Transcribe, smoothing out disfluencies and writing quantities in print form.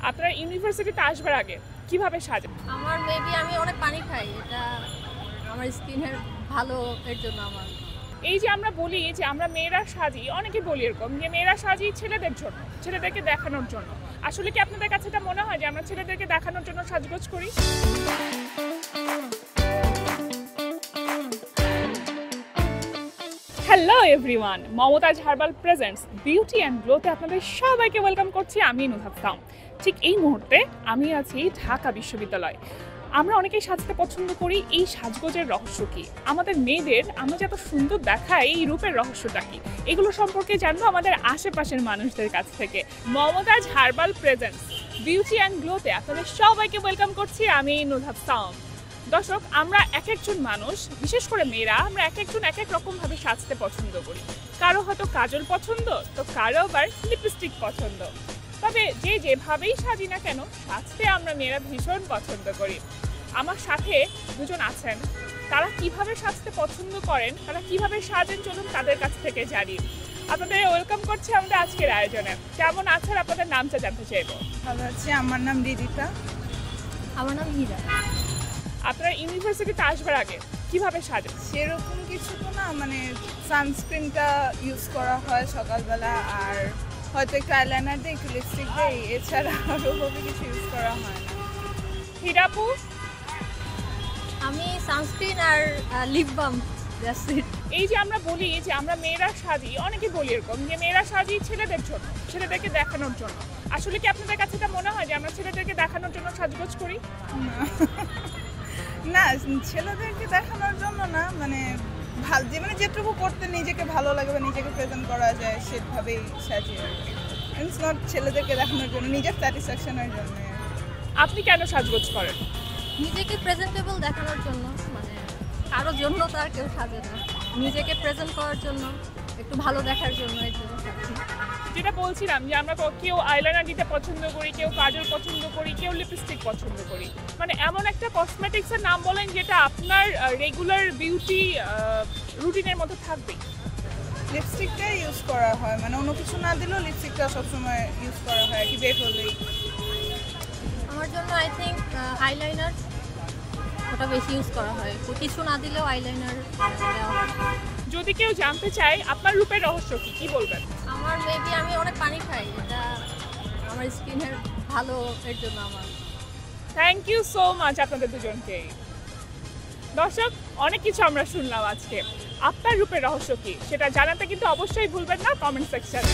আপনারা ইউনিভার্সিটিতে আসবার আগে কিভাবে সাজেন? আমার মেবি আমি অনেক পানি খাই, এটা আমার স্কিনের ভালো এর জন্য আমার। এই যে আমরা বলি যে আমরা মেয়েরা সাজি, অনেকে বলি এরকম যে মেয়েরা সাজি ছেলেদের জন্য, ছেলেদেরকে দেখানোর জন্য। আসলে কি আপনাদের কাছে এটা মনে হয় যে আমরা ছেলেদেরকে দেখানোর জন্য সাজগোজ করি? Hello everyone, Mumtaz herbal presents beauty and গ্লোতে আপনাদের সবাইকে ওয়েলকাম করছি। আমি নুহাত সাম। ঠিক এই মুহূর্তে আমি আছি ঢাকা বিশ্ববিদ্যালয়। আমরা অনেকেই সাজতে পছন্দ করি। এই সাজগোজের রহস্য কি? আমাদের মেয়েদের আমরা যে এত সুন্দর দেখাই, এই রূপের রহস্যটা কি? এগুলো সম্পর্কে জানবো আমাদের আশেপাশের মানুষদের কাছ থেকে। Mumtaz herbal presents beauty and গ্লোতে আপনাদের সবাইকে ওয়েলকাম করছি। আমি নুহাত সাম। দর্শক, আমরা এক একজন মানুষ, বিশেষ করে মেয়েরা, আমরা এক একজন এক এক রকমভাবে সাজতে পছন্দ করি। কারো হয়তো কাজল পছন্দ, তো কারো আবার লিপস্টিক পছন্দ। তবে যে যেভাবেই সাজি না কেন, সাজতে আমরা মেয়েরা ভীষণ পছন্দ করি। আমার সাথে দুজন আছেন, তারা কিভাবে সাজতে পছন্দ করেন, তারা কিভাবে সাজেন, চলুন তাদের কাছ থেকে জানি। আপনাদের ওয়েলকাম করছি আমাদের আজকের আয়োজনে। কেমন আছেন? আপনাদের নামটা জানতে চাইবো। ভালো আছি। আমার নাম রিদিতা। আমার নাম হীরা। আপনারা ইউনিভার্সিটিতে আসবার আগে কিভাবে সাজেন? সেরকম কিছু তো না, মানে সানস্ক্রিনটা ইউজ করা হয় সকালবেলা, আর হয়তো একটু আইলাইনার দিয়ে একটু লিপস্টিক দিই, এছাড়া ওভাবে কিছু ইউজ করা হয় না। হিরাপু? আমি সানস্ক্রিন আর লিপ বাম। এই যে আমরা বলি যে আমরা মেয়েরা সাজি, অনেকে বলি এরকম যে মেয়েরা সাজি ছেলেদের জন্য, ছেলেদেরকে দেখানোর জন্য। আসলে কি আপনাদের কাছে এটা মনে হয় যে আমরা ছেলেদেরকে দেখানোর জন্য সাজগোজ করি? না, ছেলেদেরকে দেখানোর জন্য না, মানে ভালো যে মানে যেটুকু করতে নিজেকে ভালো লাগে বা নিজেকে প্রেজেন্ট করা যায় সেভাবেই সাজিয়ে। ইটস নট ছেলেদেরকে দেখানোর জন্য, নিজের স্যাটিসফ্যাকশনের জন্য। আপনি কেন সাজগোজ করেন? নিজেকে প্রেজেন্টেবল দেখানোর জন্য, মানে কারোর জন্য তো আর কেউ সাজে না, নিজেকে প্রেজেন্ট করার জন্য, একটু ভালো দেখার জন্য এর জন্য সাজি। যেটা বলছিলাম যে আমরা কেউ আইলাইনার দিতে পছন্দ করি, কেউ কাজল পছন্দ করি, কেউ লিপস্টিক পছন্দ করি। মানে এমন একটা কসমেটিক্সের নাম বলেন যেটা আপনার রেগুলার বিউটি রুটিনের মধ্যে থাকবে। লিপস্টিকটাই ইউজ করা হয়, মানে অন্য কিছু না দিলেও লিপস্টিকটা সবসময় ইউজ করা হয় আর কি, বের হলেই। আমার জন্য আই থিঙ্ক আইলাইনার ওটা বেশি ইউজ করা হয়, তো কিছু না দিলেও আইলাইনার দেওয়া হয়। যদি কেউ জানতে চায় আপনার রূপের রহস্য কি, কি বলবেন? আমার মেবি আমি অনেক পানি খাই, এটা আমার স্কিনের ভালো এর জন্য আমার। থ্যাংক ইউ সো মাচ আপনাদের দুজনকে। দর্শক, অনেক কিছু আমরা শুনলাম আজকে। আপনার রূপের রহস্য কি সেটা জানাতে কিন্তু অবশ্যই ভুলবেন না কমেন্ট সেকশনে।